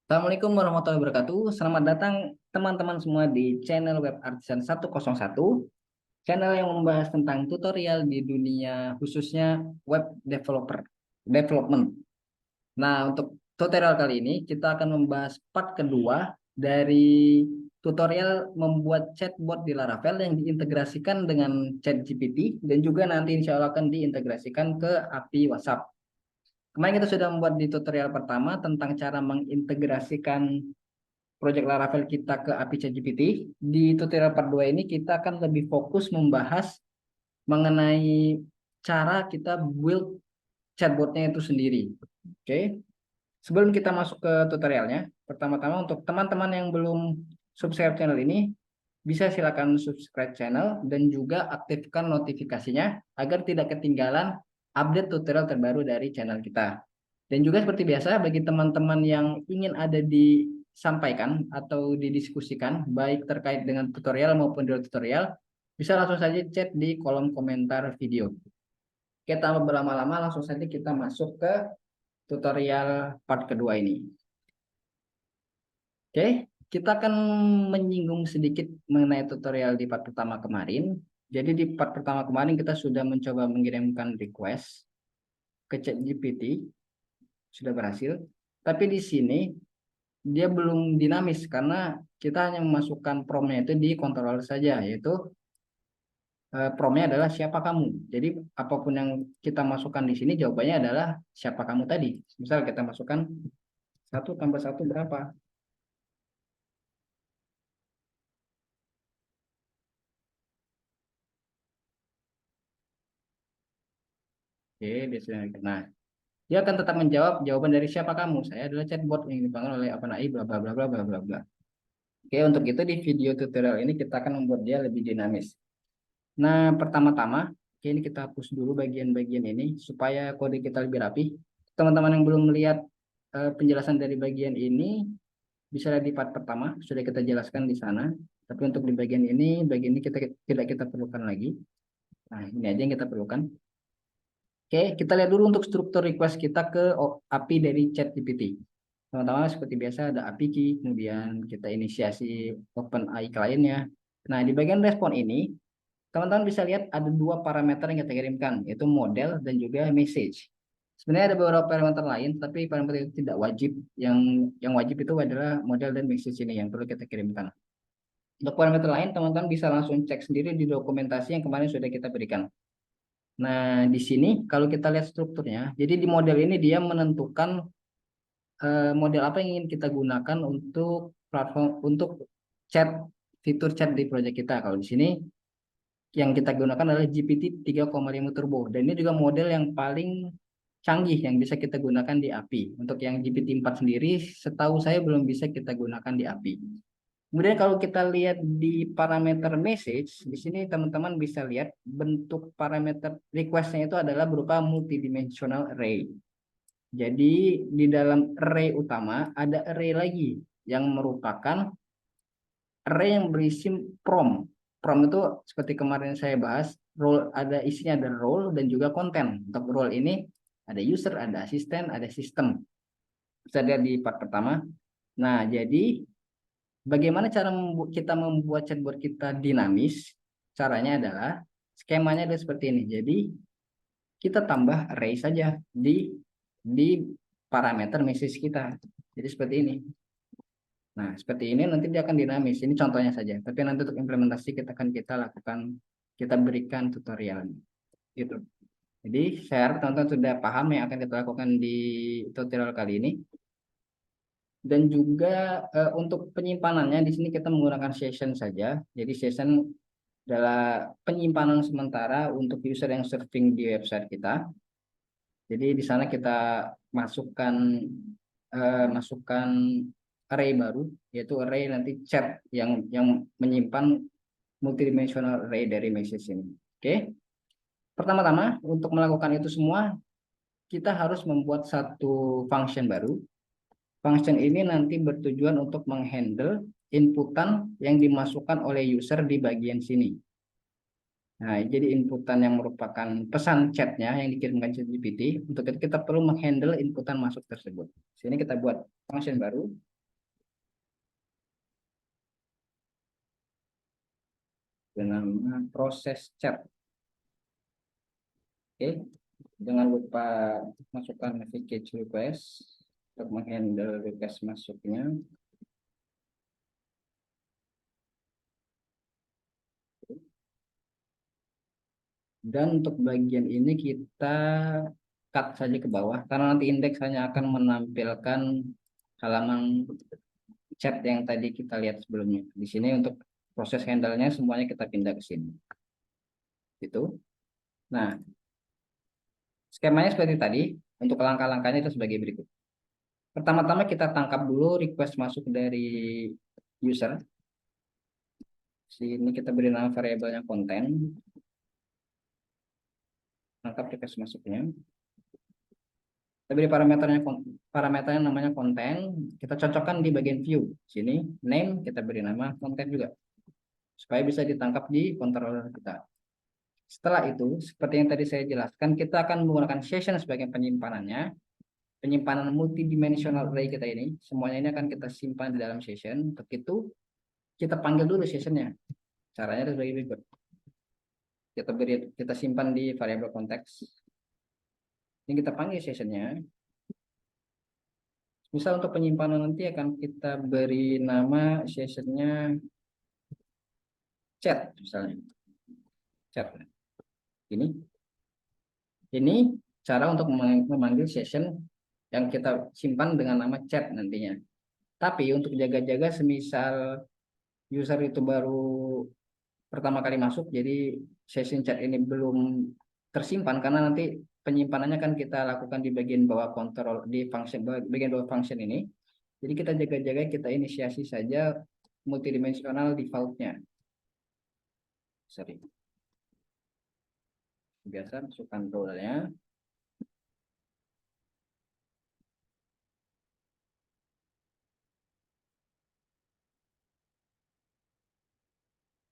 Assalamualaikum warahmatullahi wabarakatuh. Selamat datang teman-teman semua di channel Web Artisan 101, channel yang membahas tentang tutorial di dunia khususnya web development. Nah, untuk tutorial kali ini kita akan membahas part kedua dari tutorial membuat chatbot di Laravel yang diintegrasikan dengan ChatGPT dan juga nanti insya Allah akan diintegrasikan ke API WhatsApp. Kemarin kita sudah membuat di tutorial pertama tentang cara mengintegrasikan project Laravel kita ke API ChatGPT. Di tutorial part 2 ini kita akan lebih fokus membahas mengenai cara kita build chatbotnya itu sendiri. Oke. Sebelum kita masuk ke tutorialnya, pertama-tama untuk teman-teman yang belum subscribe channel ini, bisa silakan subscribe channel dan juga aktifkan notifikasinya agar tidak ketinggalan update tutorial terbaru dari channel kita. Dan juga seperti biasa, bagi teman-teman yang ingin ada disampaikan atau didiskusikan, baik terkait dengan tutorial maupun di luar tutorial, bisa langsung saja chat di kolom komentar video. Kita berlama-lama, langsung saja kita masuk ke tutorial part kedua ini. Oke, kita akan menyinggung sedikit mengenai tutorial di part pertama kemarin. Jadi di part pertama kemarin kita sudah mencoba mengirimkan request ke ChatGPT, sudah berhasil. Tapi di sini dia belum dinamis karena kita hanya memasukkan promnya itu di controller saja, yaitu promnya adalah siapa kamu. Jadi apapun yang kita masukkan di sini jawabannya adalah siapa kamu tadi. Misal kita masukkan 1 tambah 1 berapa? Oke, dia sudah. Nah, dia akan tetap menjawab jawaban dari siapa kamu. Saya adalah chatbot yang dibangun oleh OpenAI bla bla bla bla bla bla bla. Oke, untuk itu di video tutorial ini kita akan membuat dia lebih dinamis. Nah, pertama-tama, oke, ini kita hapus dulu bagian-bagian ini supaya kode kita lebih rapi. Teman-teman yang belum melihat penjelasan dari bagian ini, bisa lihat di part pertama, sudah kita jelaskan di sana. Tapi untuk di bagian ini kita tidak kita perlukan lagi. Nah, ini aja yang kita perlukan. Oke, kita lihat dulu untuk struktur request kita ke API dari ChatGPT. Teman-teman, seperti biasa ada API key, kemudian kita inisiasi OpenAI kliennya. Nah, di bagian respon ini, teman-teman bisa lihat ada dua parameter yang kita kirimkan, yaitu model dan juga message. Sebenarnya ada beberapa parameter lain, tapi parameter itu tidak wajib. Yang wajib itu adalah model dan message ini yang perlu kita kirimkan. Untuk parameter lain, teman-teman bisa langsung cek sendiri di dokumentasi yang kemarin sudah kita berikan. Nah, di sini kalau kita lihat strukturnya, jadi di model ini dia menentukan model apa yang ingin kita gunakan untuk platform untuk chat fitur chat di proyek kita. Kalau di sini yang kita gunakan adalah GPT 3,5 Turbo dan ini juga model yang paling canggih yang bisa kita gunakan di API. Untuk yang GPT 4 sendiri, setahu saya belum bisa kita gunakan di API. Kemudian kalau kita lihat di parameter message, di sini teman-teman bisa lihat bentuk parameter requestnya itu adalah berupa multidimensional array. Jadi di dalam array utama ada array lagi yang merupakan array yang berisi prompt. Prompt itu seperti kemarin saya bahas, role ada isinya ada role dan juga konten. Untuk role ini ada user, ada asisten, ada sistem. Bisa lihat di part pertama. Nah, jadi bagaimana cara kita membuat chatbot kita dinamis? Caranya adalah skemanya adalah seperti ini. Jadi kita tambah array saja di parameter message kita. Jadi seperti ini. Nah, seperti ini nanti dia akan dinamis. Ini contohnya saja. Tapi nanti untuk implementasi kita lakukan, kita berikan tutorialnya. Gitu. Jadi saya harap teman-teman sudah paham yang akan kita lakukan di tutorial kali ini. Dan juga untuk penyimpanannya di sini kita menggunakan session saja. Jadi session adalah penyimpanan sementara untuk user yang surfing di website kita. Jadi di sana kita masukkan masukkan array baru, yaitu array nanti chat yang menyimpan multidimensional array dari message ini. Oke. Pertama-tama untuk melakukan itu semua kita harus membuat satu function baru. Function ini nanti bertujuan untuk menghandle inputan yang dimasukkan oleh user di bagian sini. Nah, jadi inputan yang merupakan pesan chatnya yang dikirimkan ChatGPT, untuk itu kita perlu menghandle inputan masuk tersebut. Sini kita buat function baru. bernama proses chat. Oke, jangan lupa masukkan package request untuk menghandle request masuknya. Dan untuk bagian ini kita cut saja ke bawah karena nanti indeks hanya akan menampilkan halaman chat yang tadi kita lihat sebelumnya. Di sini untuk proses handle-nya semuanya kita pindah ke sini. Gitu. Nah, skemanya seperti tadi. Untuk langkah-langkahnya itu sebagai berikut. Pertama-tama kita tangkap dulu request masuk dari user. Sini kita beri nama variabelnya konten. Tangkap request masuknya. Kita beri parameternya namanya konten. Kita cocokkan di bagian view. Sini name kita beri nama konten juga supaya bisa ditangkap di controller kita. Setelah itu, seperti yang tadi saya jelaskan, kita akan menggunakan session sebagai penyimpanannya. Penyimpanan multidimensional array kita ini, semuanya ini akan kita simpan di dalam session. Untuk itu, kita panggil dulu sessionnya. Caranya sebagai berikut. Kita simpan di variabel konteks. Ini kita panggil sessionnya. Misal untuk penyimpanan nanti akan kita beri nama sessionnya chat misalnya. Chat. Ini cara untuk memanggil session yang kita simpan dengan nama chat nantinya. Tapi untuk jaga-jaga semisal user itu baru pertama kali masuk, jadi session chat ini belum tersimpan karena nanti penyimpanannya kan kita lakukan di bagian bawah kontrol di function bagian bawah function ini. Jadi kita jaga-jaga kita inisiasi saja multidimensional defaultnya. Sorry. Biasa masukkan role-nya.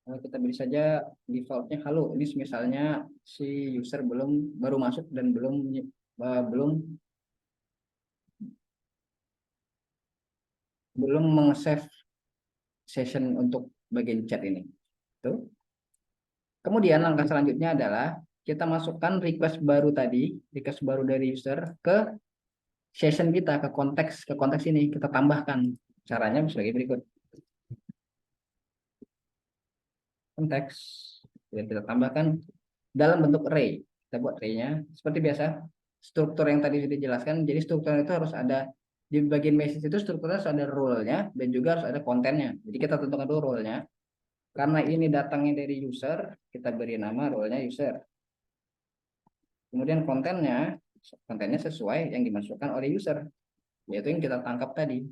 Kita beri saja defaultnya halo. Ini misalnya si user baru masuk dan belum meng-save session untuk bagian chat ini. Tuh. Kemudian langkah selanjutnya adalah kita masukkan request baru dari user ke session kita, ke konteks ini kita tambahkan. Caranya sebagai berikut. Konteks yang kita tambahkan dalam bentuk array. Kita buat array-nya seperti biasa. Struktur yang tadi sudah dijelaskan. Jadi struktur itu harus ada di bagian message itu strukturnya harus ada role-nya dan juga harus ada kontennya. Jadi kita tentukan dulu role-nya. Karena ini datangnya dari user, kita beri nama role-nya user. Kemudian kontennya sesuai yang dimasukkan oleh user, yaitu yang kita tangkap tadi.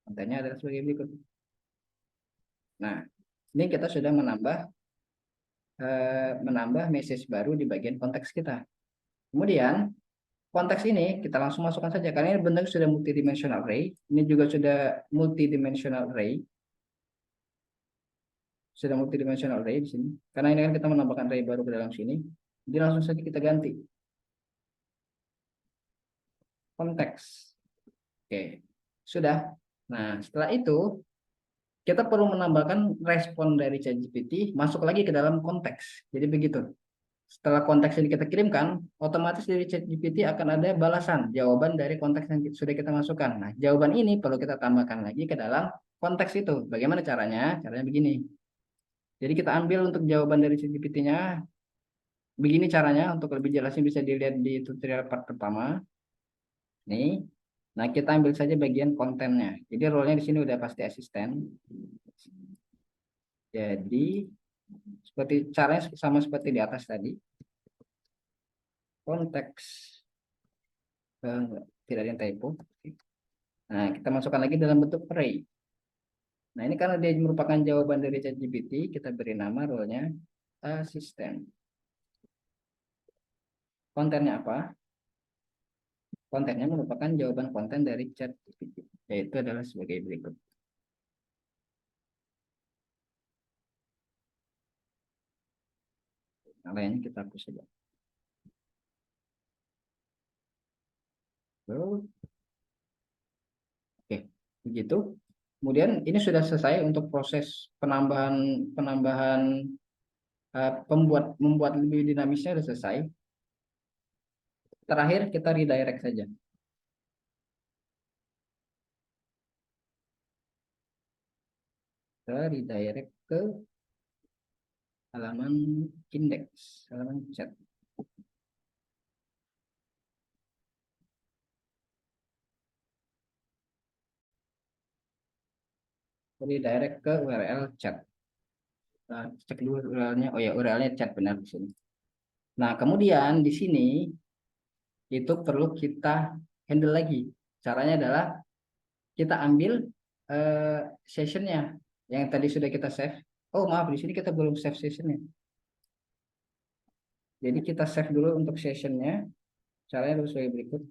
Kontennya adalah sebagai berikut. Nah, ini kita sudah menambah message baru di bagian konteks kita. Kemudian konteks ini kita langsung masukkan saja karena ini bentuk sudah multidimensional array. Ini juga sudah multidimensional array. Sudah multidimensional array di sini. Karena ini kan kita menambahkan array baru ke dalam sini. Jadi langsung saja kita ganti konteks. Oke, sudah. Nah, setelah itu kita perlu menambahkan respon dari ChatGPT masuk lagi ke dalam konteks. Jadi begitu. Setelah konteks yang kita kirimkan, otomatis dari ChatGPT akan ada balasan jawaban dari konteks yang sudah kita masukkan. Nah, jawaban ini perlu kita tambahkan lagi ke dalam konteks itu. Bagaimana caranya? Caranya begini. Jadi kita ambil untuk jawaban dari ChatGPT-nya. Begini caranya, untuk lebih jelasnya bisa dilihat di tutorial part pertama. Nih. Nah, kita ambil saja bagian kontennya. Jadi role-nya di sini udah pasti asisten. Jadi caranya sama seperti di atas tadi. Konteks tidak ada yang typo. Nah, kita masukkan lagi dalam bentuk array. Nah, ini karena dia merupakan jawaban dari ChatGPT, kita beri nama role-nya asisten. Kontennya apa? Kontennya merupakan jawaban konten dari ChatGPT, yaitu adalah sebagai berikut. Nah, lainnya kita hapus saja. Oke, begitu. Kemudian ini sudah selesai untuk proses penambahan penambahan membuat lebih dinamisnya sudah selesai. Terakhir kita redirect saja. Kita redirect ke halaman indeks, halaman chat. Redirect ke URL chat. Nah, cek dulu URL-nya. Oh ya, URL-nya chat benar di sini. Nah, kemudian di sini itu perlu kita handle lagi. Caranya adalah kita ambil eh, sessionnya yang tadi sudah kita save. Oh maaf, di sini kita belum save sessionnya. Jadi kita save dulu untuk sessionnya. Caranya harus sebagai berikut.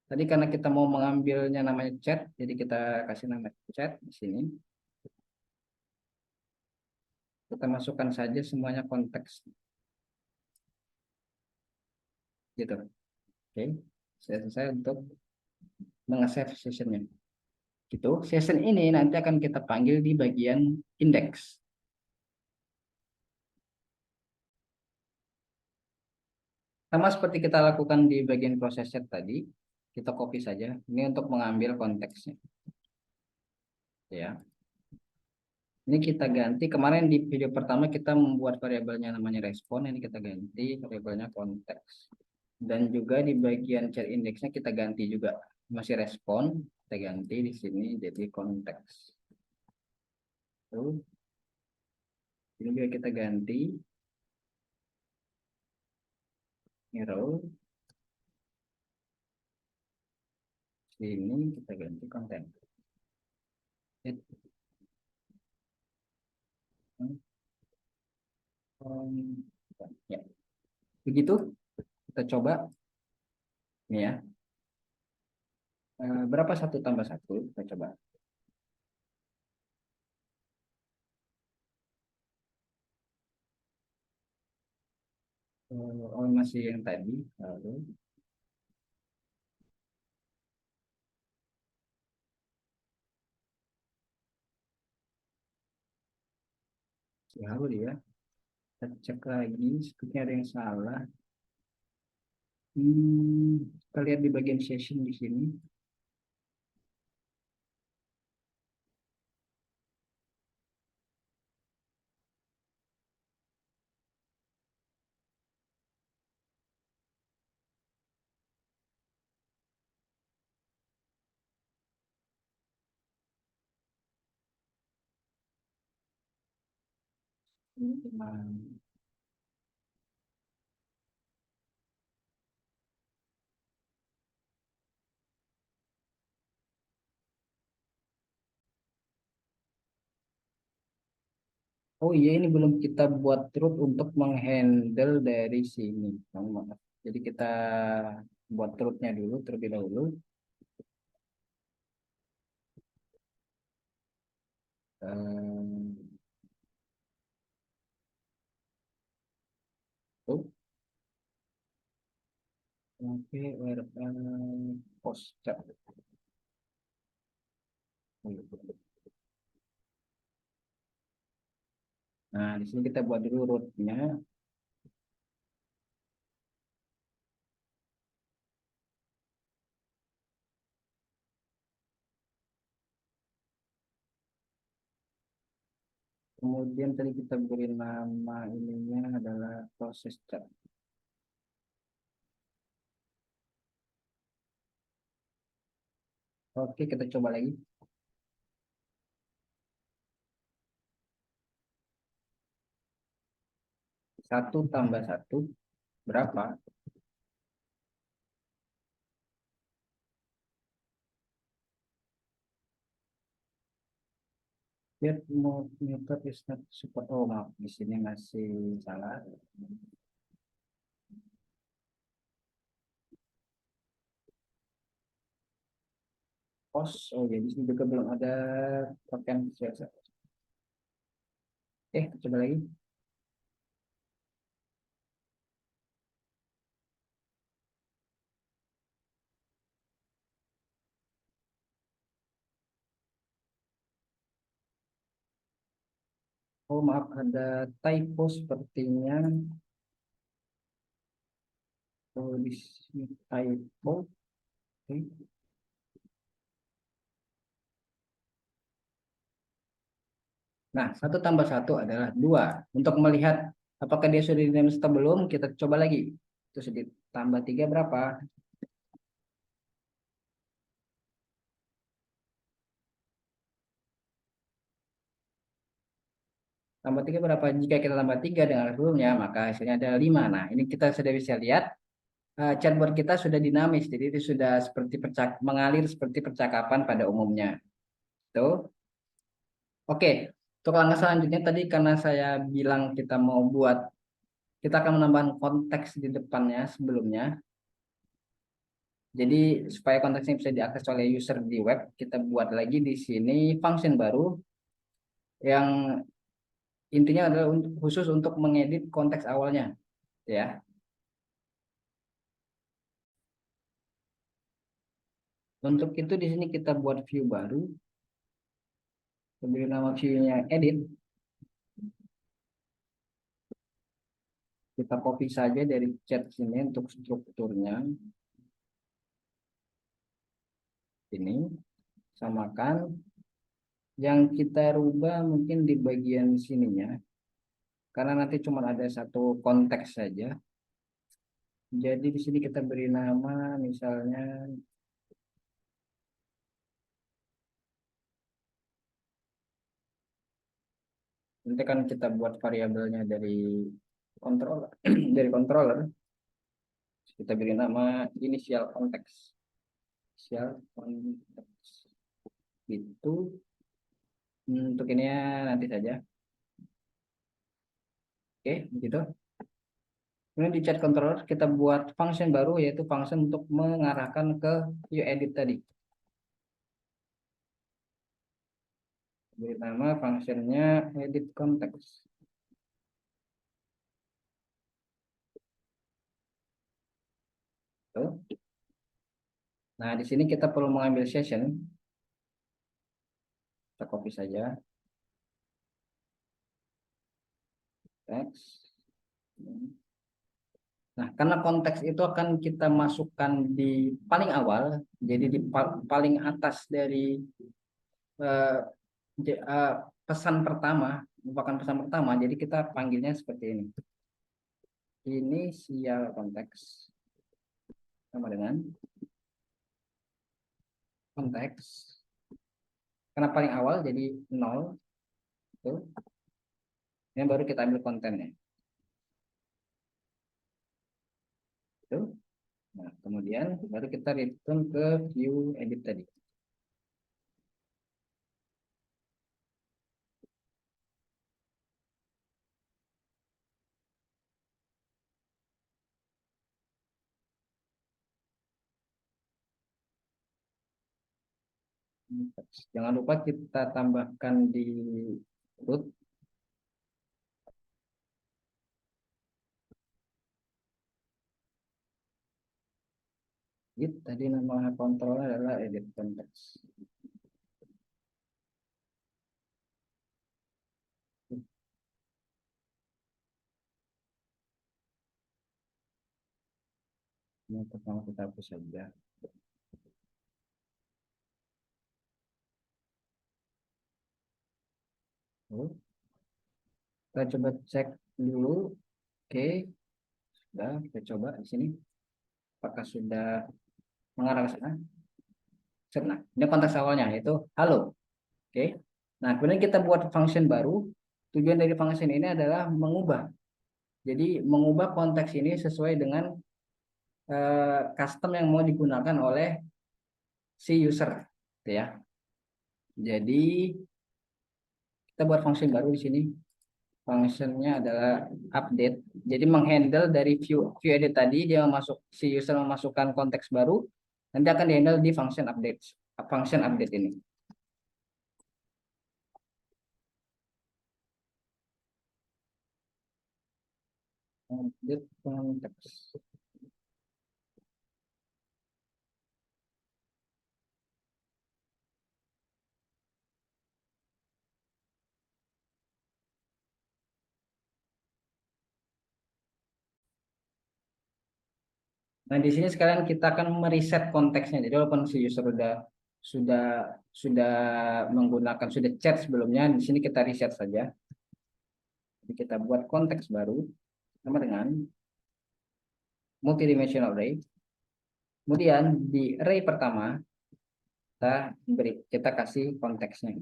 Tadi karena kita mau mengambilnya namanya chat, jadi kita kasih nama chat di sini. Kita masukkan saja semuanya konteks gitu. Oke, saya selesai untuk meng-save sessionnya. Gitu. Session ini nanti akan kita panggil di bagian indeks. Sama seperti kita lakukan di bagian proses chat tadi, kita copy saja. Ini untuk mengambil konteksnya. Ya. Ini kita ganti. Kemarin di video pertama kita membuat variabelnya namanya respon. Ini kita ganti variabelnya konteks. Dan juga di bagian chat indeksnya kita ganti juga. Masih respon, kita ganti di sini jadi konteks. Tuh. Ini juga kita ganti arrow. Sini kita ganti konten. Ya. Begitu kita coba ini ya. Berapa satu tambah satu? Kita coba. Oh masih yang tadi. Lalu lalu dia. Kita cek lagi. Sepertinya ada yang salah. Kita lihat di bagian session di sini. Nah, oh iya ini belum kita buat root untuk menghandle dari sini. Maaf. Jadi kita buat rootnya dulu terlebih dahulu. Ehm, tuh, oke, post chat. Nah, di sini kita buat dulu rootnya. Kemudian tadi kita beri nama ininya adalah proses chat. Oke, kita coba lagi. 1 tambah 1 berapa? Yet method is not support. Oh maaf, di sini masih salah. Post, oh ya, di sini juga belum ada token CSS. Kita coba lagi. Oh maaf, ada typo sepertinya. Oh, di sini typo. Oke. Nah, satu tambah satu adalah dua. Untuk melihat apakah dia sudah dinamis atau belum, kita coba lagi. Terus ditambah tiga berapa? Tambah tiga berapa? Jika kita tambah tiga dengan sebelumnya, maka hasilnya adalah lima. Nah, ini kita sudah bisa lihat chatbot kita sudah dinamis. Jadi itu sudah seperti mengalir seperti percakapan pada umumnya. Tuh. Oke. Untuk langkah selanjutnya tadi karena saya bilang kita mau buat, kita akan menambahkan konteks di depannya sebelumnya. Jadi supaya konteksnya bisa diakses oleh user di web, kita buat lagi di sini function baru yang intinya adalah khusus untuk mengedit konteks awalnya, ya. Untuk itu di sini kita buat view baru, beri nama view-nya edit, kita copy saja dari chat sini untuk strukturnya ini, samakan. Yang kita rubah mungkin di bagian sininya, karena nanti cuma ada satu konteks saja. Jadi di sini kita beri nama misalnya. Nanti kan kita buat variabelnya dari controller, dari controller, kita beri nama initial context. Initial context itu untuk ini ya nanti saja. Oke, begitu. Kemudian di chat controller kita buat function baru yaitu function untuk mengarahkan ke view edit tadi. Beri nama functionnya edit context. Tuh. Nah, di sini kita perlu mengambil session. Kita copy saja. Text. Nah, karena konteks itu akan kita masukkan di paling awal, jadi di paling atas dari eh, eh, pesan pertama, merupakan pesan pertama, jadi kita panggilnya seperti ini. Inisial konteks sama dengan konteks. Karena paling awal jadi nol, itu. Yang baru kita ambil kontennya. Itu. Nah, kemudian baru kita return ke view edit tadi. Jangan lupa kita tambahkan di root. Git tadi nama kontrolnya adalah edit context. Ini pertama kita hapus saja. Lalu kita coba cek dulu. Oke, sudah kita coba di sini. Apakah sudah mengarah ke sana? Nah, ini konteks awalnya yaitu halo. Oke. Nah, kemudian kita buat function baru. Tujuan dari function ini adalah mengubah. Jadi mengubah konteks ini sesuai dengan custom yang mau digunakan oleh si user, gitu ya. Jadi kita buat function baru di sini. Functionnya adalah update. Jadi menghandle dari view edit tadi dia masuk si user memasukkan konteks baru, nanti akan dihandle di function update ini. Update konteks. Nah, di sini sekarang kita akan mereset konteksnya. Jadi walaupun si user sudah sudah menggunakan sudah chat sebelumnya, di sini kita reset saja. Jadi kita buat konteks baru sama dengan multidimensional array. Kemudian di array pertama kita kasih konteksnya.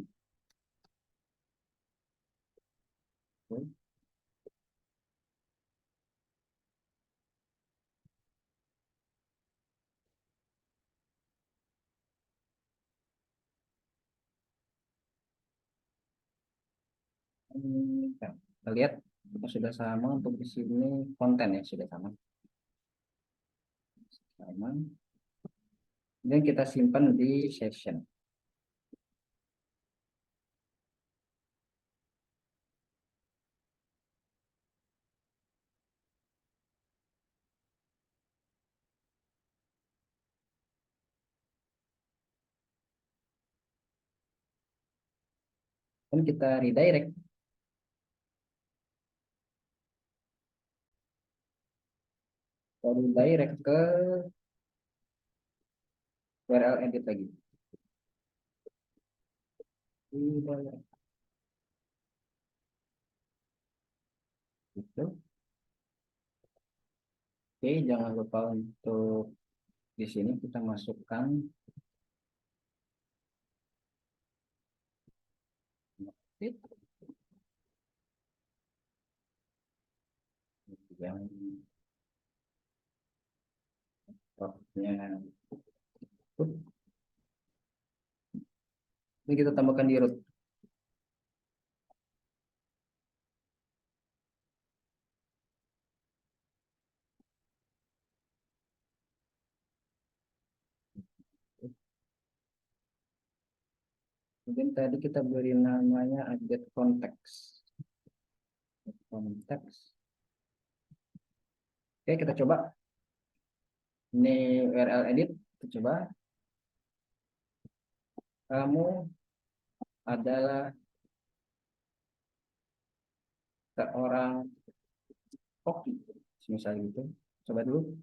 Nah, kita lihat kita sudah sama untuk di sini konten ya sudah sama. Sama. Dan kita simpan di session. Dan kita redirect. Kita redirect ke URL edit lagi. Gitu. Oke, jangan lupa untuk di sini kita masukkan yang rootnya. Ini kita tambahkan di root. Mungkin tadi kita beri namanya update konteks. Konteks. Oke, kita coba. Ini URL edit. Kita coba. Kamu adalah seorang koki. Misalnya gitu. Coba dulu.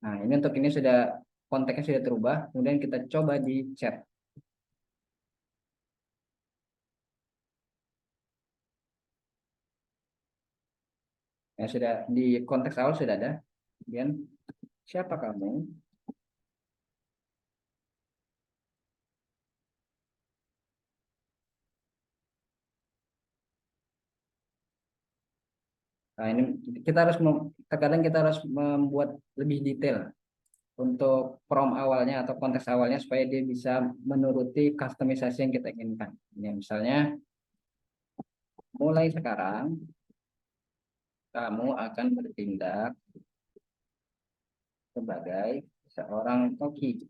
Nah, ini untuk ini sudah konteksnya sudah terubah. Kemudian kita coba di chat. Ya, sudah di konteks awal sudah ada. Kemudian siapa kamu? Nah, ini kita harus terkadang kita harus membuat lebih detail untuk prompt awalnya atau konteks awalnya supaya dia bisa menuruti customisasi yang kita inginkan. Ya, misalnya mulai sekarang kamu akan bertindak sebagai seorang koki.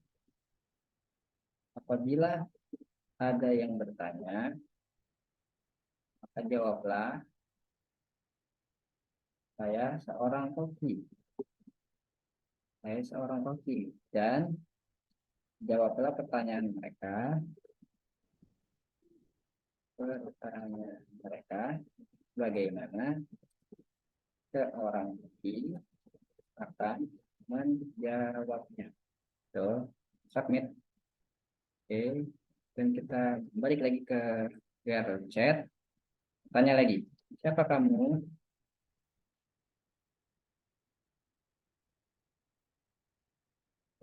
Apabila ada yang bertanya, maka jawablah saya seorang koki. Saya seorang koki dan jawablah pertanyaan mereka bagaimana seorang koki akan menjawabnya. So, submit. Oke, dan kita balik lagi ke chat. Tanya lagi, siapa kamu?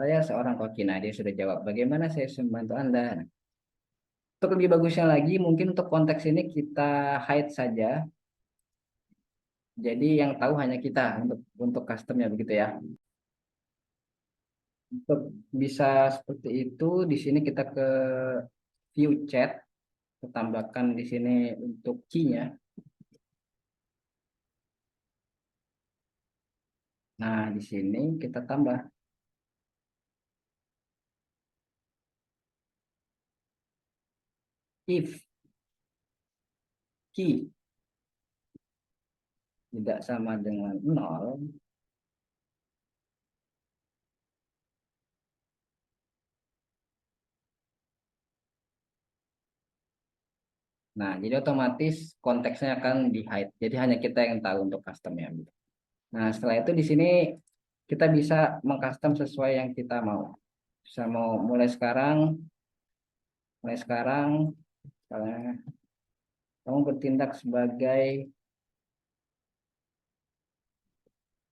Saya seorang koki. Nah, dia sudah jawab. Bagaimana saya bisa membantu Anda? Nah, untuk lebih bagusnya lagi, mungkin untuk konteks ini kita hide saja. Jadi yang tahu hanya kita untuk customnya begitu ya. Untuk bisa seperti itu, di sini kita ke view chat, kita tambahkan di sini untuk key-nya. Nah, di sini kita tambah if key tidak sama dengan 0, nah jadi otomatis konteksnya akan di hide. Jadi hanya kita yang tahu untuk customnya. Nah, setelah itu di sini kita bisa mengcustom sesuai yang kita mau. Bisa mau mulai sekarang, misalnya kamu bertindak sebagai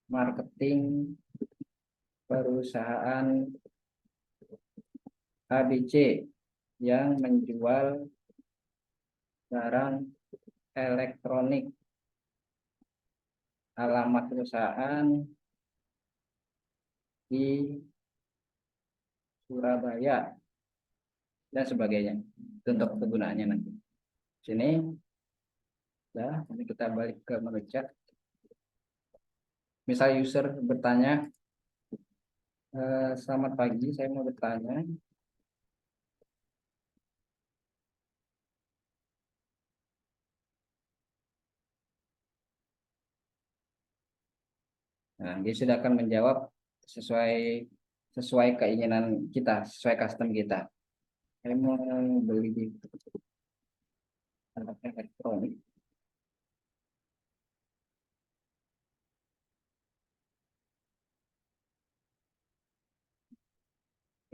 marketing perusahaan ABC yang menjual barang elektronik, alamat perusahaan di Surabaya dan sebagainya. Itu untuk kegunaannya nanti. Sini, ya, ini kita balik ke menu chat. Misal user bertanya, selamat pagi, saya mau bertanya. Nah, dia sudah akan menjawab sesuai sesuai keinginan kita, sesuai custom kita. Saya mau beli di alat elektronik,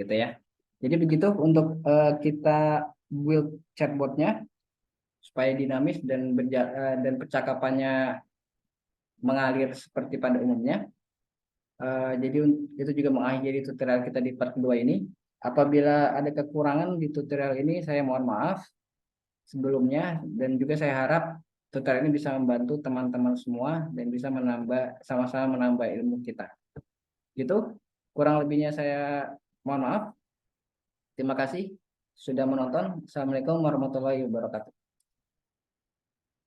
gitu ya. Jadi begitu untuk kita build chatbotnya supaya dinamis dan dan percakapannya mengalir seperti pada umumnya. Jadi itu juga mengakhiri tutorial kita di part kedua ini. Apabila ada kekurangan di tutorial ini, saya mohon maaf sebelumnya, dan juga saya harap tutorial ini bisa membantu teman-teman semua dan bisa menambah, sama-sama menambah ilmu kita. Gitu, kurang lebihnya saya mohon maaf. Terima kasih sudah menonton. Assalamualaikum warahmatullahi wabarakatuh.